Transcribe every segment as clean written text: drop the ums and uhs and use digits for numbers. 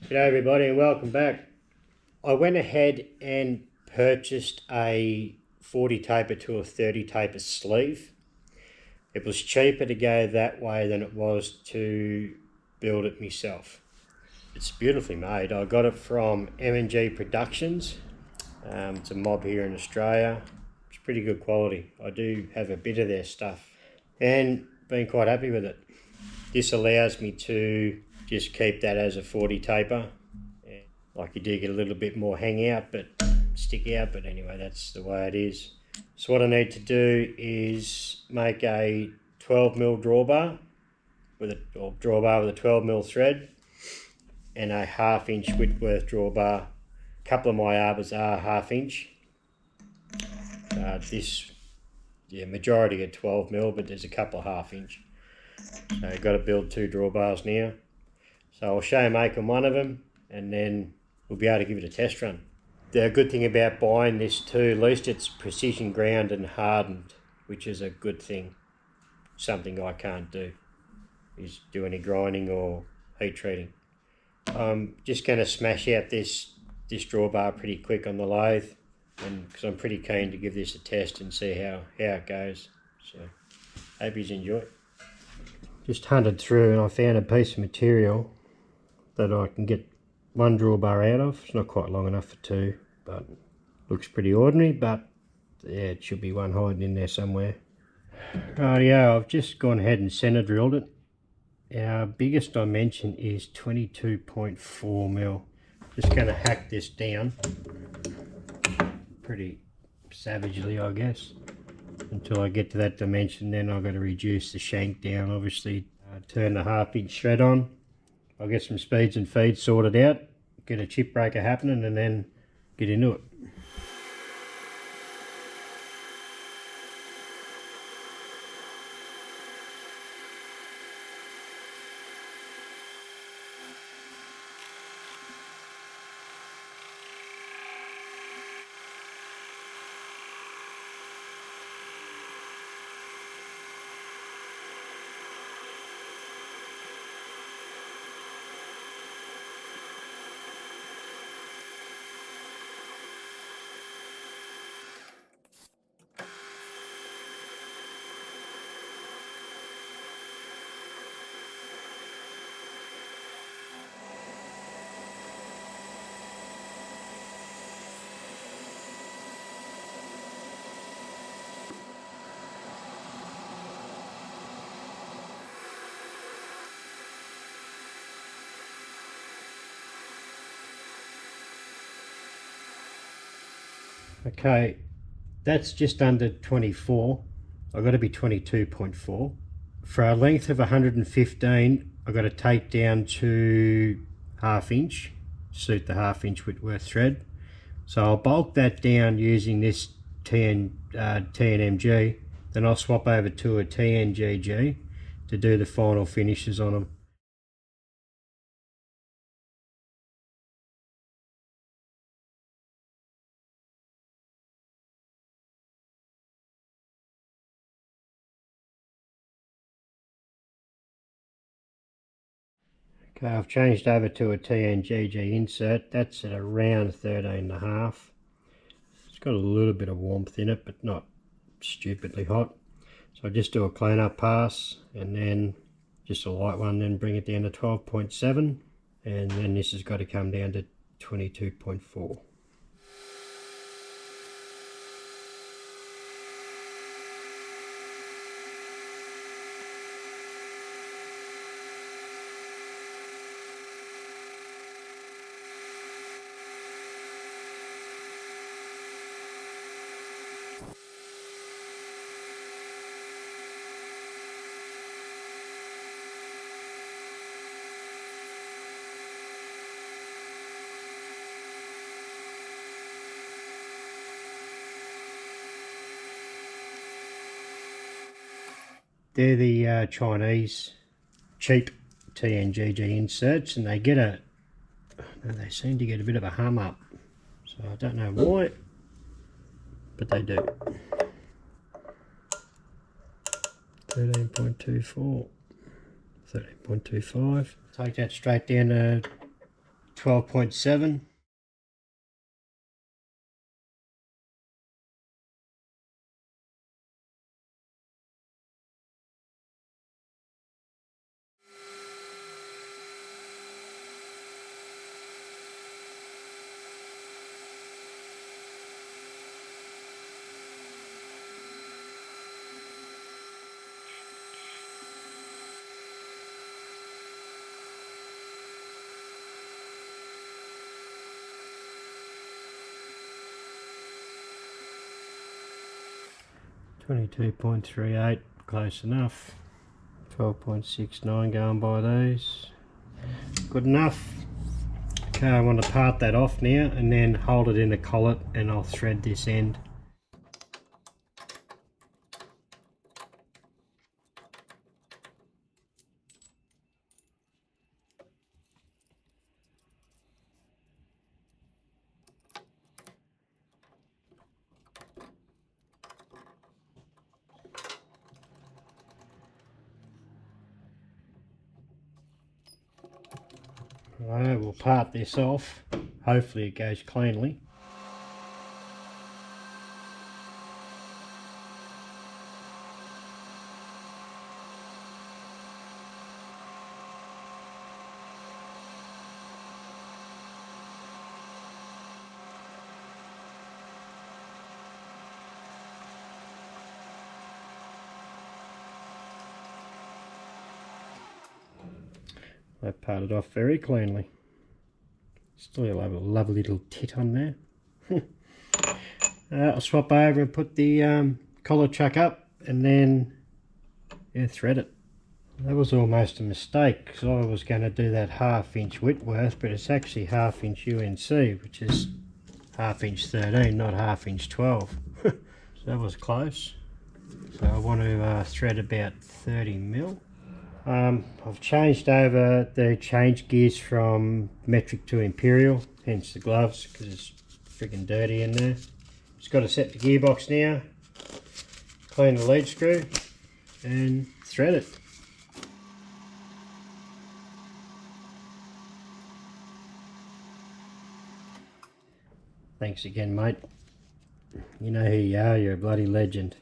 G'day everybody and welcome back. I went ahead and purchased a 40 taper to a 30 taper sleeve. It was cheaper to go that way than it was to build it myself. It's beautifully made. I got it from M&G Productions. It's a mob here in Australia. It's pretty good quality. I do have a bit of their stuff and been quite happy with it. This allows me to just keep that as a 40 taper. Like you do get a little bit more hang out, but stick out, but anyway, that's the way it is. So what I need to do is make a 12mm drawbar with a 12mm thread and a 1/2 inch Whitworth drawbar. A couple of my arbors are 1/2 inch. Majority are 12mm, but there's a couple of 1/2 inch. So I've got to build 2 drawbars now. So I'll show you making one of them and then we'll be able to give it a test run. The good thing about buying this too, at least it's precision ground and hardened, which is a good thing. Something I can't do is do any grinding or heat treating. I'm just going to smash out this drawbar pretty quick on the lathe, and because I'm pretty keen to give this a test and see how it goes. So hope you enjoy. Just hunted through and I found a piece of material that I can get one drawbar out of. It's not quite long enough for 2, but looks pretty ordinary, but yeah, it should be one hiding in there somewhere. Rightio, I've just gone ahead and center drilled it. Our biggest dimension is 22.4mm. Just going to hack this down pretty savagely, I guess, until I get to that dimension. Then I've got to reduce the shank down, obviously. Turn the 1/2 inch thread on. I'll get some speeds and feeds sorted out, get a chip breaker happening, and then get into it. Okay, that's just under 24. I've got to be 22.4. For a length of 115, I've got to take down to 1/2 inch, suit the 1/2 inch Whitworth thread. So I'll bulk that down using this TNMG, then I'll swap over to a TNGG to do the final finishes on them. Okay, I've changed over to a TNGG insert. That's at around 13.5. It's got a little bit of warmth in it, but not stupidly hot. So I just do a clean up pass and then just a light one, then bring it down to 12.7, and then this has got to come down to 22.4. They're the Chinese cheap TNGG inserts, and they seem to get a bit of a hum up. So I don't know why, but they do. 13.24, 13.25. Take that straight down to 12.7. .38, close enough. 12.69 going by these. Good enough. Okay, I want to part that off now and then hold it in a collet, and I'll thread this end. Right, we'll part this off. Hopefully it goes cleanly. I parted off very cleanly. Still have a lovely little tit on there. I'll swap over and put the collar chuck up, and then thread it. That was almost a mistake, because I was going to do that 1/2 inch Whitworth, but it's actually 1/2 inch UNC, which is 1/2 inch 13, not 1/2 inch 12. So that was close. So I want to thread about 30mm. I've changed over the change gears from metric to imperial, hence the gloves, because it's freaking dirty in there. Just got to set the gearbox now, clean the lead screw and thread it. Thanks again, mate. You know who you are, you're a bloody legend.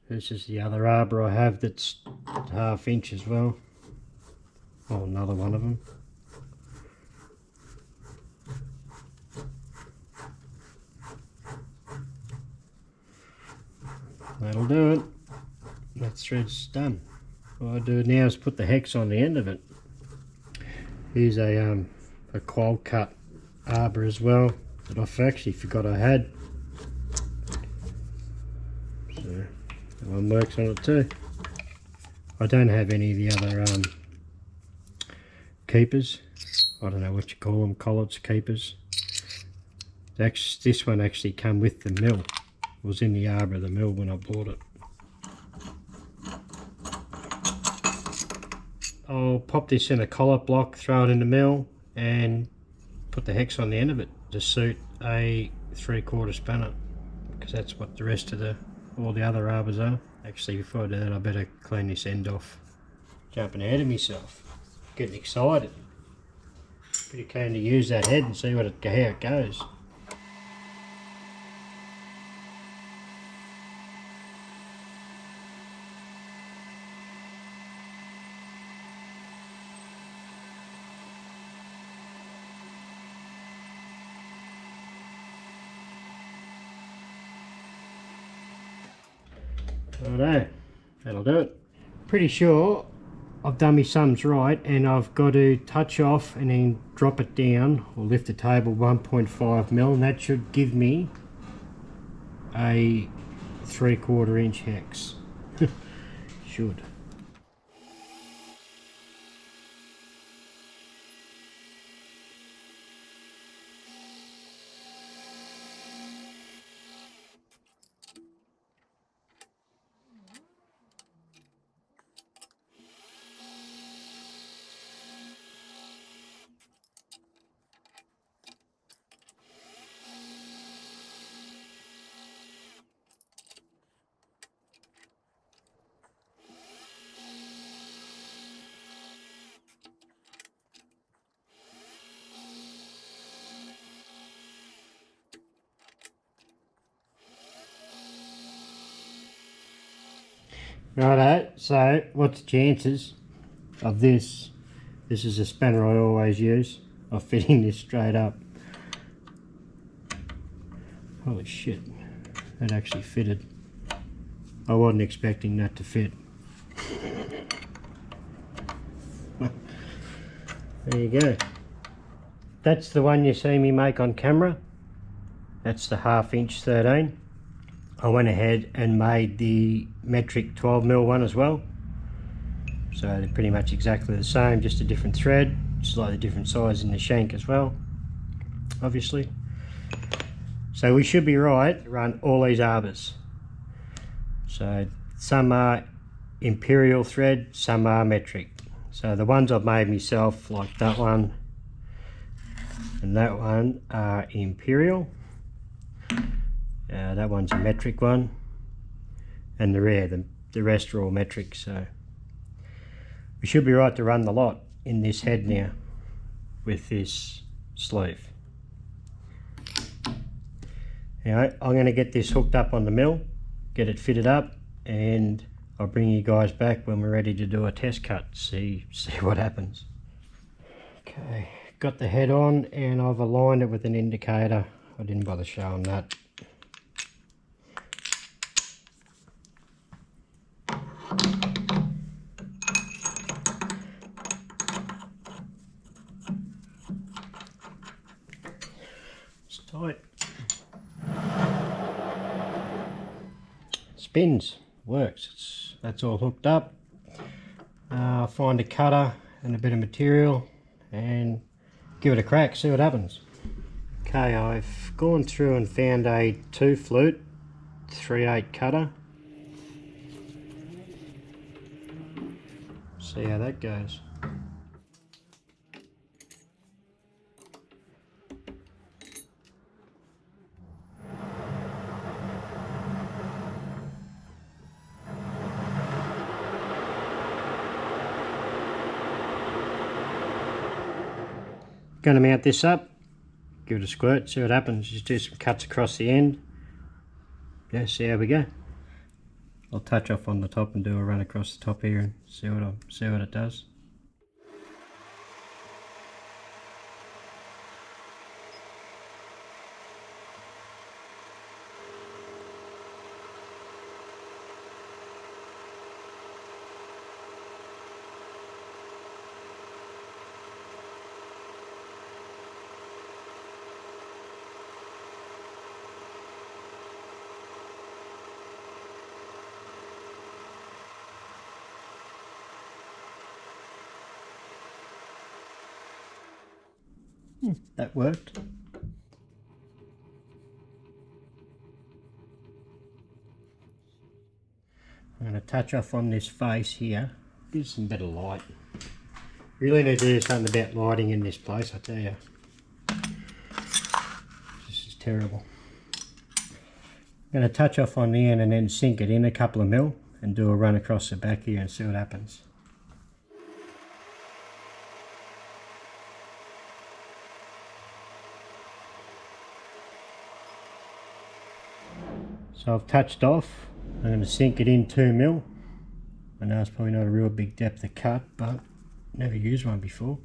This is the other arbor I have that's 1/2 inch as well. Oh, another one of them. That'll do it. That thread's done. What I do now is put the hex on the end of it. Here's a cold cut arbor as well that I actually forgot I had. So that one works on it too. I don't have any of the other keepers. I don't know what you call them, collets, keepers. This one actually came with the mill. It was in the arbor of the mill when I bought it. I'll pop this in a collet block, throw it in the mill and put the hex on the end of it to suit a 3/4 spanner, because that's what the rest of all the other arbors are. Actually, before I do that, I better clean this end off. Jumping ahead of myself, getting excited. Pretty keen to use that head and see how it goes. Righto, that'll do it. Pretty sure I've done my sums right, and I've got to touch off and then drop it down or lift the table 1.5mm, and that should give me a 3/4 inch hex. Should. Righto, so what's the chances of this is a spanner I always use, of fitting this straight up. Holy shit, that actually fitted. I wasn't expecting that to fit. There you go. That's the one you see me make on camera. That's the 1/2 inch 13. I went ahead and made the metric 12mm one as well. So they're pretty much exactly the same, just a different thread, slightly different size in the shank as well, obviously. So we should be right to run all these arbors. So some are imperial thread, some are metric. So the ones I've made myself, like that one and that one, are imperial. That one's a metric one, and the rest are all metric. So we should be right to run the lot in this head now with this sleeve. Anyway, I'm going to get this hooked up on the mill, get it fitted up, and I'll bring you guys back when we're ready to do a test cut, see what happens. Okay, got the head on and I've aligned it with an indicator. I didn't bother showing that. It's tight. Spins, works. That's all hooked up. Find a cutter and a bit of material and give it a crack, see what happens. Okay, I've gone through and found a 2 flute 3/8 cutter. See how that goes. Going to mount this up, give it a squirt, see what happens. Just do some cuts across the end. Yeah, see how we go. I'll touch off on the top and do a run across the top here and see what it does. That worked. I'm going to touch off on this face here, give some better light. Really need to do something about lighting in this place, I tell you. This is terrible. I'm going to touch off on the end and then sink it in a couple of mil and do a run across the back here and see what happens. So I've touched off. I'm going to sink it in 2 mil. I know it's probably not a real big depth of cut, but never used one before.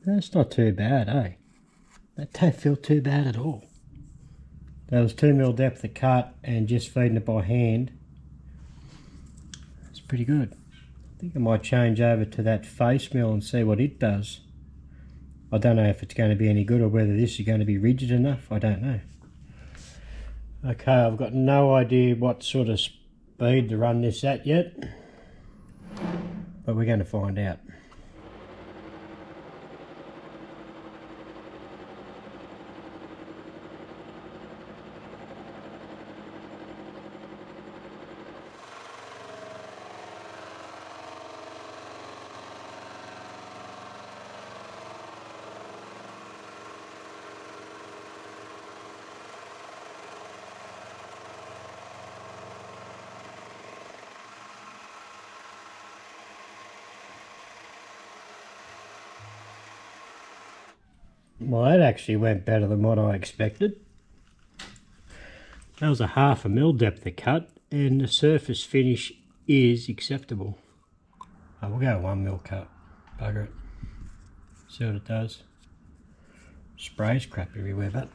That's not too bad, eh? That don't feel too bad at all. That was 2 mil depth of cut and just feeding it by hand. That's pretty good. I think I might change over to that face mill and see what it does. I don't know if it's going to be any good or whether this is going to be rigid enough. I don't know. Okay, I've got no idea what sort of speed to run this at yet, but we're going to find out. Well, that actually went better than what I expected. That was a 1/2 mil depth of cut, and the surface finish is acceptable. We'll go 1 mil cut. Bugger it. See what it does. Sprays crap everywhere, but.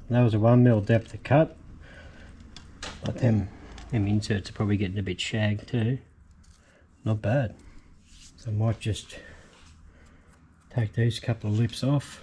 That was a 1 mil depth of cut, but them inserts are probably getting a bit shagged too. Not bad. So I might just take these couple of lips off.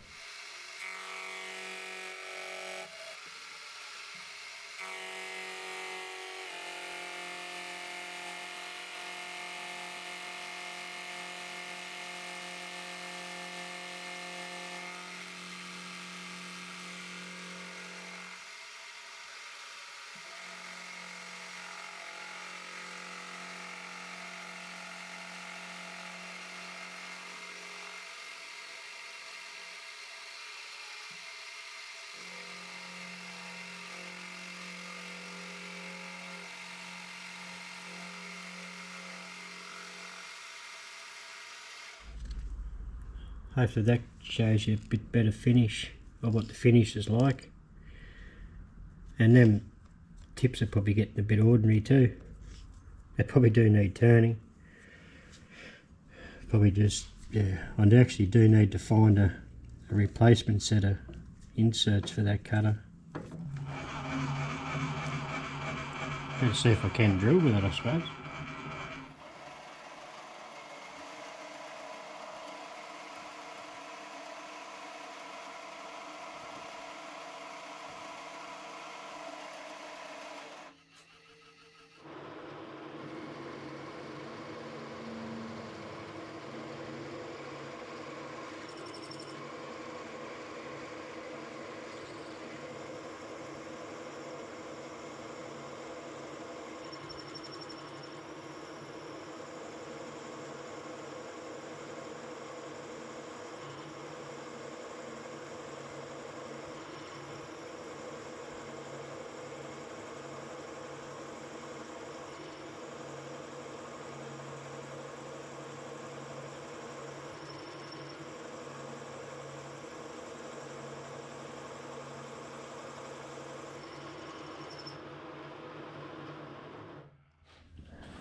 Hopefully that shows you a bit better finish of what the finish is like. And them tips are probably getting a bit ordinary too. They probably do need turning. Probably just, yeah, I actually do need to find a replacement set of inserts for that cutter. Let's see if I can drill with it, I suppose.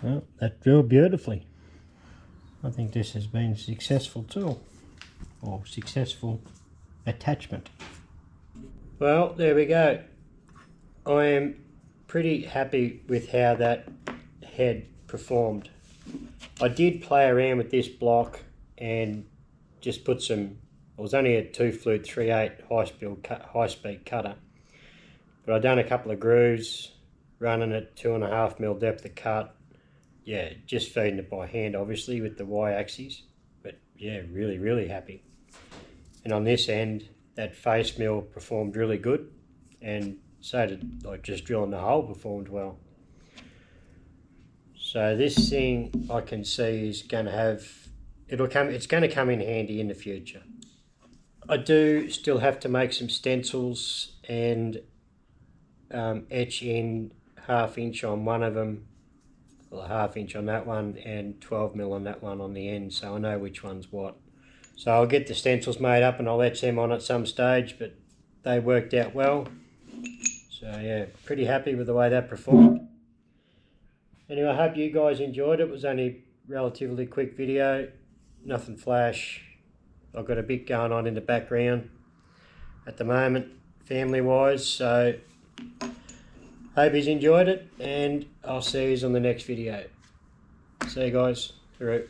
Well, that drilled beautifully. I think this has been a successful tool, or successful attachment. Well, there we go. I am pretty happy with how that head performed. I did play around with this block and just put some, it was only a 2 flute 3/8 high speed cutter, but I done a couple of grooves running at 2.5 mil depth of cut. Yeah, just feeding it by hand obviously with the Y-axis, but yeah, really happy. And on this end, that face mill performed really good, and so did like just drilling the hole performed well. So this thing I can see is going to have, it's going to come in handy in the future. I do still have to make some stencils and etch in 1/2 inch on one of them well, a 1/2 inch on that one and 12mm on that one on the end, so I know which one's what. So I'll get the stencils made up and I'll etch them on at some stage, but they worked out well. So yeah, pretty happy with the way that performed. Anyway, I hope you guys enjoyed it. It was only a relatively quick video, nothing flash. I've got a bit going on in the background at the moment, family-wise, so hope you've enjoyed it, and I'll see you on the next video. See you guys. Through.